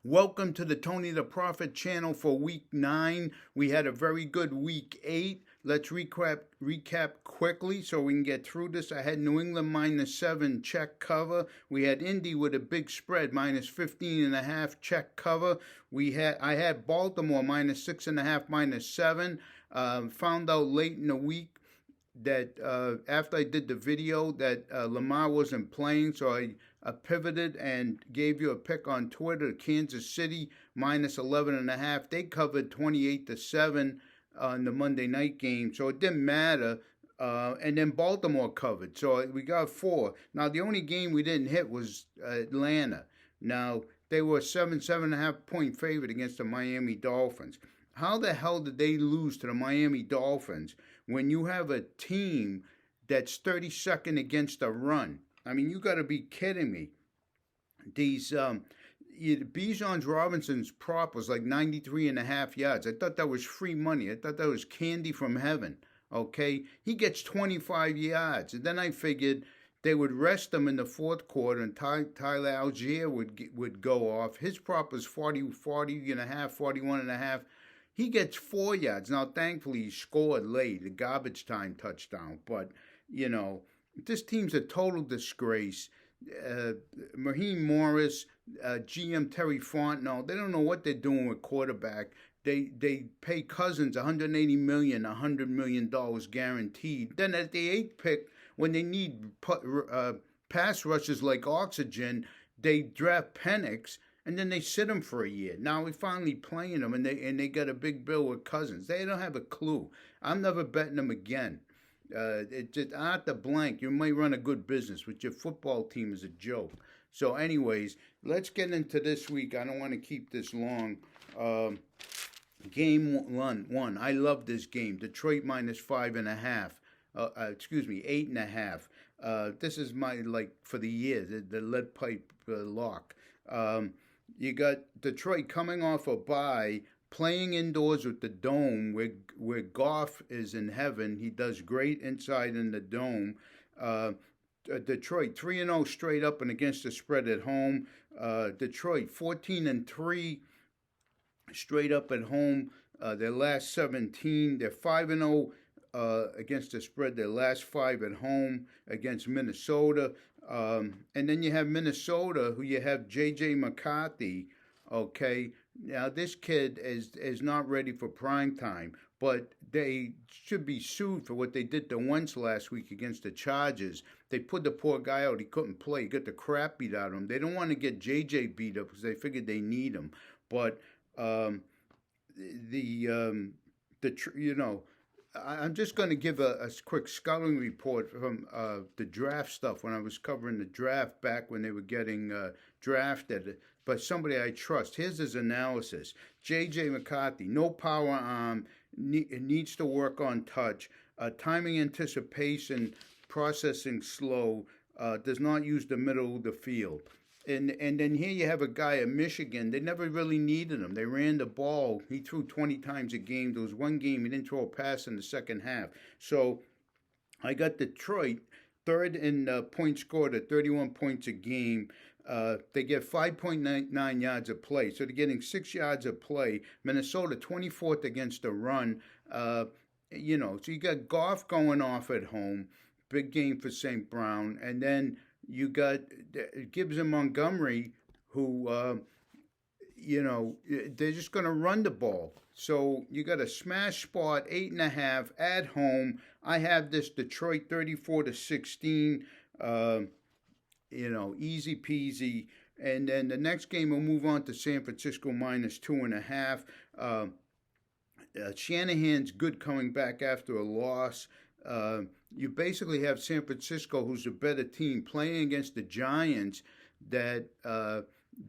Welcome to the Tony the Prophet channel for week 9. We had a very good week 8. Let's recap quickly so we can get through this. I had New England -7 check cover. We had Indy with a big spread -15.5 check cover. I had Baltimore -6.5 -7. Found out late in the week that after I did the video that Lamar wasn't playing, so I pivoted and gave you a pick on Twitter. Kansas City -11.5. They covered 28-7 on the Monday night game, so it didn't matter. And then Baltimore covered, so we got 4. Now the only game we didn't hit was Atlanta. Now they were 7.5 point favorite against the Miami Dolphins. How the hell did they lose to the Miami Dolphins when you have a team that's 32nd against the run? I mean, you got to be kidding me. These Bijan Robinson's prop was like 93.5 yards. I thought that was free money. I thought that was candy from heaven. Okay, he gets 25 yards, and then I figured they would rest him in the fourth quarter, and Tyler Algier would go off. His prop was 40.5, 41.5. He gets 4 yards. Now, thankfully, he scored late, a garbage time touchdown. But, you know, this team's a total disgrace. Raheem Morris, GM Terry Fontenot, they don't know what they're doing with quarterback. They pay Cousins $180 million, $100 million guaranteed. Then at the 8th pick, when they need pass rushes like oxygen, they draft Penix. And then they sit him for a year. Now we're finally playing them, and they got a big bill with Cousins. They don't have a clue. I'm never betting them again. It's just out the blank. You may run a good business, but your football team is a joke. So, anyways, let's get into this week. I don't want to keep this long. Game one. I love this game. Detroit -5.5. 8.5. This is my for the year. The lead pipe lock. You got Detroit coming off a bye, playing indoors with the Dome, where Goff is in heaven. He does great inside in the Dome. Detroit 3-0 straight up and against the spread at home. Detroit 14-3 straight up at home. Their last 17. They're 5-0 against the spread. Their last 5 at home against Minnesota. And then you have Minnesota, who you have J.J. McCarthy. Okay, now this kid is not ready for prime time, but they should be sued for what they did to Wentz last week against the Chargers. They put the poor guy out; he couldn't play. He got the crap beat out of him. They don't want to get J.J. beat up because they figured they need him. But I'm just going to give a quick scouting report from the draft stuff when I was covering the draft back when they were getting drafted. But somebody I trust. Here's his analysis. J.J. McCarthy, no power arm, needs to work on touch, timing anticipation, processing slow, does not use the middle of the field. And then here you have a guy at Michigan. They never really needed him. They ran the ball. He threw 20 times a game. There was one game he didn't throw a pass in the second half. So I got Detroit third in points scored at 31 points a game. They get 5.9 yards a play. So they're getting 6 yards a play. Minnesota 24th against the run. So you got Goff going off at home. Big game for St. Brown. And then you got Gibbs and Montgomery, who, they're just going to run the ball. So you got a smash spot, 8.5 at home. I have this Detroit 34-16, easy peasy. And then the next game we'll move on to San Francisco -2.5. Shanahan's good coming back after a loss. You basically have San Francisco, who's a better team, playing against the Giants that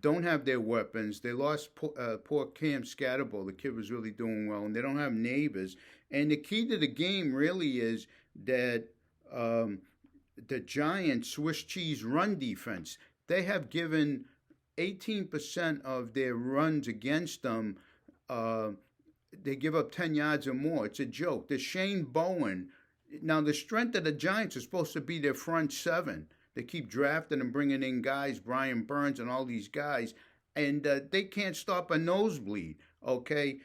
don't have their weapons. They lost poor Cam Scatterbo. The kid was really doing well, and they don't have neighbors. And the key to the game really is that the Giants' Swiss cheese run defense, they have given 18% of their runs against them. They give up 10 yards or more. It's a joke. The Shane Bowen. Now, the strength of the Giants is supposed to be their front seven. They keep drafting and bringing in guys, Brian Burns and all these guys. and they can't stop a nosebleed. Okay,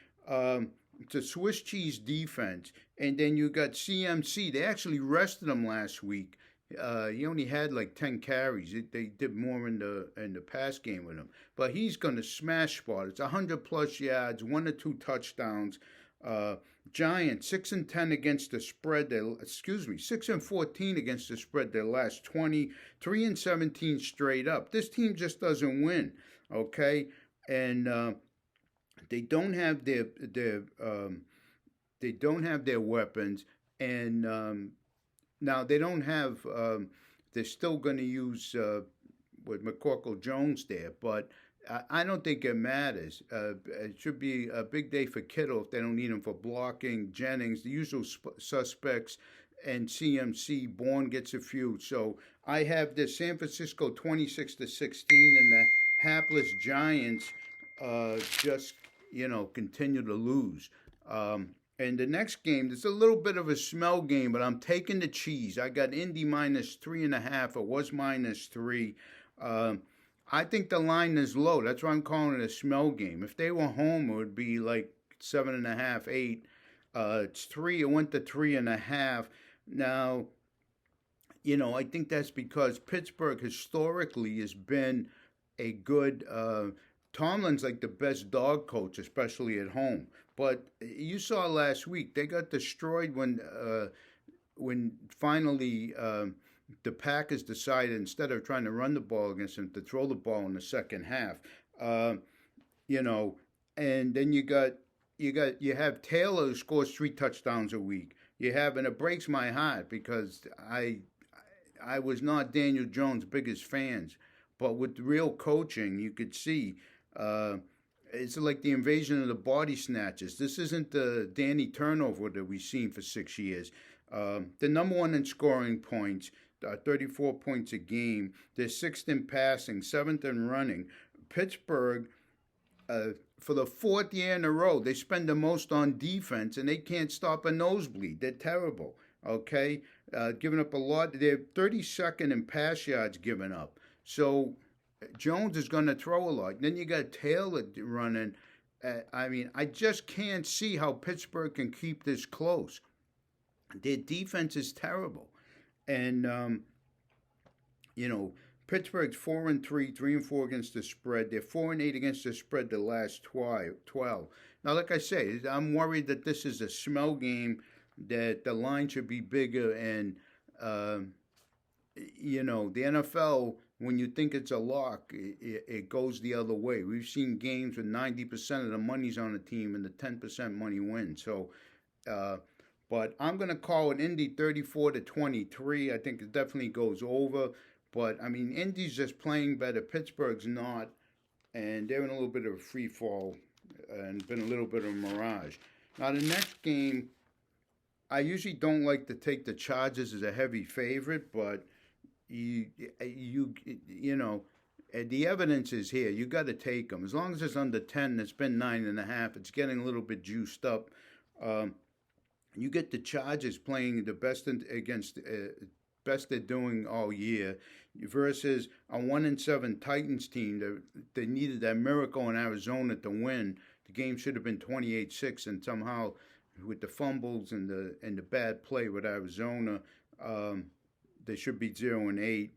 it's a Swiss cheese defense, and then you got CMC. They actually rested him last week. He only had like 10 carries. They did more in the pass game with him, but he's going to smash spot. It's 100+ yards, 1 or 2 touchdowns. Uh, Giants 6-10 against the spread. 6-14 against the spread. Their last 20, 3-17 straight up. This team just doesn't win. Okay, and they don't have their weapons, and now they don't have. They're still going to use with McCorkle Jones there, but I don't think it matters. It should be a big day for Kittle if they don't need him for blocking. Jennings, the usual suspects, and CMC. Bourne gets a few. So I have this San Francisco 26-16, and the hapless Giants just continue to lose. And the next game, there's a little bit of a smell game, but I'm taking the cheese. I got Indy -3.5. It was -3. I think the line is low. That's why I'm calling it a smell game. If they were home, it would be like 7.5, 8. It's 3. It went to 3.5. Now, I think that's because Pittsburgh historically has been a good. Tomlin's like the best dog coach, especially at home. But you saw last week they got destroyed when finally the Packers decided, instead of trying to run the ball against them, to throw the ball in the second half. And then you have Taylor, who scores 3 touchdowns a week. And it breaks my heart because I was not Daniel Jones' biggest fans, but with real coaching, you could see it's like the invasion of the body snatchers. This isn't the Danny turnover that we've seen for 6 years. The number one in scoring points, 34 points a game. They're 6th in passing, 7th in running. Pittsburgh, for the 4th year in a row, they spend the most on defense, and they can't stop a nosebleed. They're terrible, okay? Giving up a lot. They're 32nd in pass yards given up. So Jones is going to throw a lot. Then you got Taylor running. I just can't see how Pittsburgh can keep this close. Their defense is terrible. And, Pittsburgh's 4-3, 3-4 against the spread. They're 4-8 against the spread the last 12. Now, like I say, I'm worried that this is a smell game, that the line should be bigger. And, the NFL, when you think it's a lock, it goes the other way. We've seen games with 90% of the money's on the team and the 10% money wins. So, but I'm going to call it Indy 34-23. I think it definitely goes over. But, Indy's just playing better. Pittsburgh's not. And they're in a little bit of a free fall and been a little bit of a mirage. Now, the next game, I usually don't like to take the Chargers as a heavy favorite, but the evidence is here. You got to take them. As long as it's under 10, it's been 9.5. It's getting a little bit juiced up. You get the Chargers playing the best best they're doing all year versus a 1-7 Titans team. They needed that miracle in Arizona to win. The game should have been 28-6, and somehow with the fumbles and the bad play with Arizona, they should be 0-8.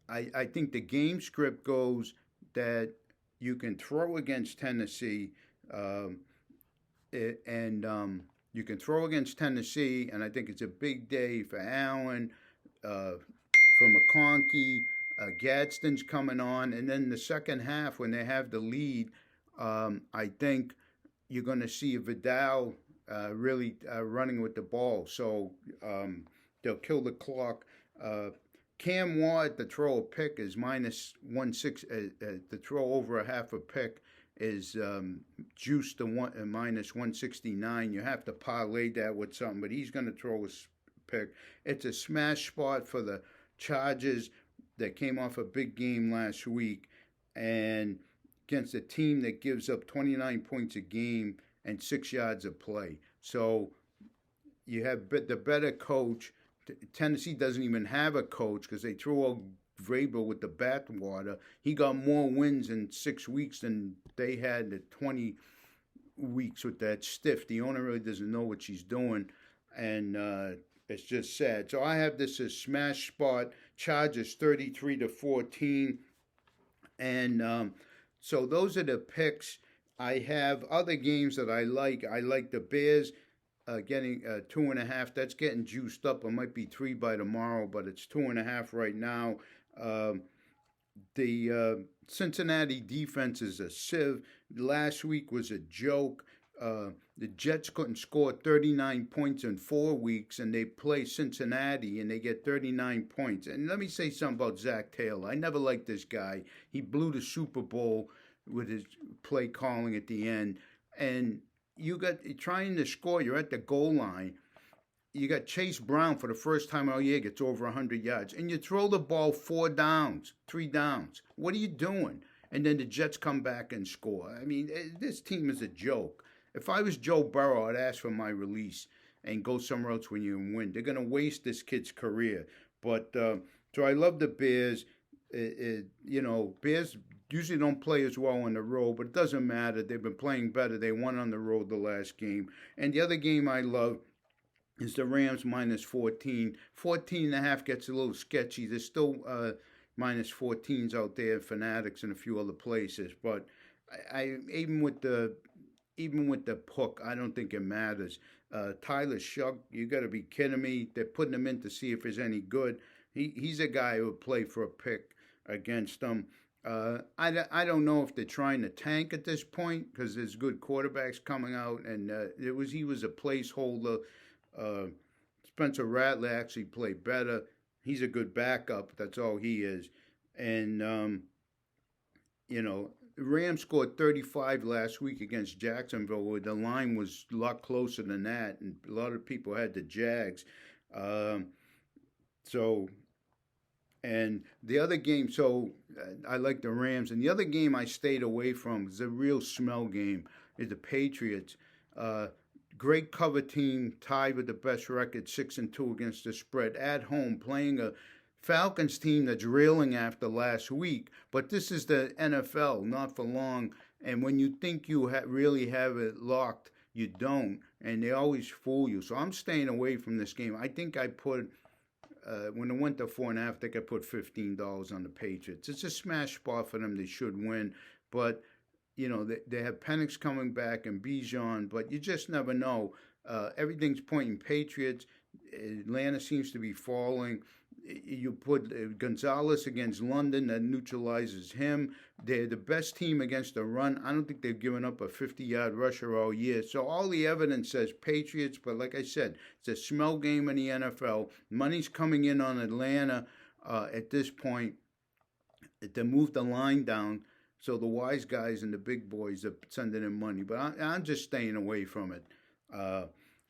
I think the game script goes that you can throw against Tennessee, you can throw against Tennessee, and I think it's a big day for Allen, for McConkey. Gadsden's coming on, and then the second half when they have the lead, I think you're going to see Vidal really running with the ball. So they'll kill the clock. Cam Ward, the throw a pick is -1.6. The throw over a half a pick is juiced to -169. You have to parlay that with something, but he's going to throw a pick. It's a smash spot for the Chargers that came off a big game last week and against a team that gives up 29 points a game and 6 yards of play. So you have the better coach. Tennessee doesn't even have a coach because they threw out Vrabel with the bathwater. He got more wins in 6 weeks than they had in 20 weeks with that stiff. The owner really doesn't know what she's doing, and it's just sad. So I have this as smash spot. Chargers 33-14, and so those are the picks. I have other games that I like. I like the Bears getting 2.5. That's getting juiced up. It might be 3 by tomorrow, but it's 2.5 right now. Um, the Cincinnati defense is a sieve. Last week was a joke. The Jets couldn't score 39 points in 4 weeks, and they play Cincinnati, and they get 39 points. And let me say something about Zach Taylor. I never liked this guy. He blew the Super Bowl with his play calling at the end. And you got trying to score, you're at the goal line. You got Chase Brown for the first time all year gets over 100 yards, and you throw the ball 4 downs, 3 downs. What are you doing? And then the Jets come back and score. I mean, this team is a joke. If I was Joe Burrow, I'd ask for my release and go somewhere else when you win. They're going to waste this kid's career. But so I love the Bears. Bears usually don't play as well on the road, but it doesn't matter. They've been playing better. They won on the road the last game. And the other game I love is the Rams minus 14. 14.5 gets a little sketchy. There's still minus 14s out there, Fanatics and a few other places. But I even with the hook, I don't think it matters. Tyler Shuck, you got to be kidding me. They're putting him in to see if he's any good. He's a guy who would play for a pick against them. I don't know if they're trying to tank at this point because there's good quarterbacks coming out, and he was a placeholder. Spencer Rattler actually played better. He's a good backup. That's all he is. And the Rams scored 35 last week against Jacksonville, where the line was a lot closer than that, and a lot of people had the Jags. And the other game, I like the Rams. And the other game I stayed away from is a real smell game, is the Patriots. Great cover team, tied with the best record, 6-2 against the spread, at home, playing a Falcons team that's reeling after last week. But this is the NFL, not for long. And when you think you really have it locked, you don't. And they always fool you. So I'm staying away from this game. I think I put... when it went to 4.5, I think I put $15 on the Patriots. It's a smash spot for them. They should win. But, they have Penix coming back and Bijan, but you just never know. Everything's pointing Patriots. Atlanta seems to be falling. You put Gonzalez against London, that neutralizes him. They're the best team against the run. I don't think they've given up a 50-yard rusher all year. So all the evidence says Patriots, but like I said, it's a smell game in the NFL. Money's coming in on Atlanta at this point to move the line down. So the wise guys and the big boys are sending in money. But I'm just staying away from it.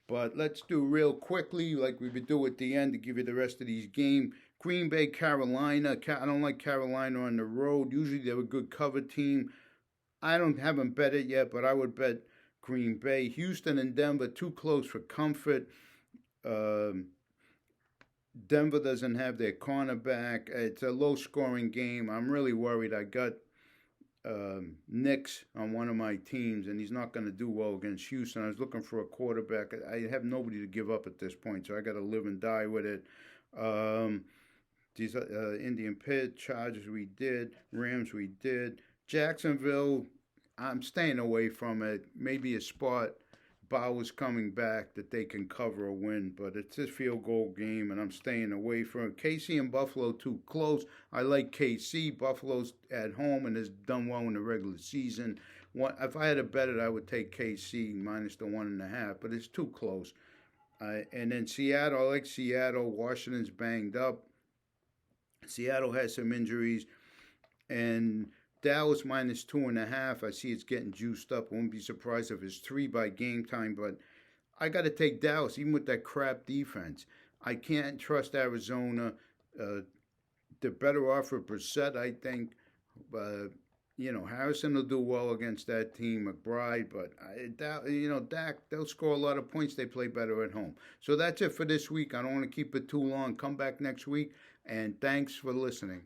But let's do real quickly, like we would do at the end, to give you the rest of these games. Green Bay, Carolina. I don't like Carolina on the road. Usually they're a good cover team. Haven't bet it yet, but I would bet Green Bay. Houston and Denver, too close for comfort. Denver doesn't have their cornerback. It's a low-scoring game. I'm really worried. I got Knicks on one of my teams, and he's not going to do well against Houston. I was looking for a quarterback. I have nobody to give up at this point, so I got to live and die with it. These Indian Pit, Chargers we did, Rams we did. Jacksonville, I'm staying away from it. Maybe a spot. Bowers coming back that they can cover a win, but it's a field goal game, and I'm staying away from it. KC and Buffalo too close. I like KC. Buffalo's at home and has done well in the regular season. If I had to bet it, I would take KC minus the 1.5, but it's too close. And then Seattle, I like Seattle. Washington's banged up. Seattle has some injuries, and Dallas minus 2.5. I see it's getting juiced up. I wouldn't be surprised if it's 3 by game time, but I got to take Dallas, even with that crap defense. I can't trust Arizona. They're better off for Brissett, I think. Harrison will do well against that team, McBride, but Dak, they'll score a lot of points. They play better at home. So that's it for this week. I don't want to keep it too long. Come back next week, and thanks for listening.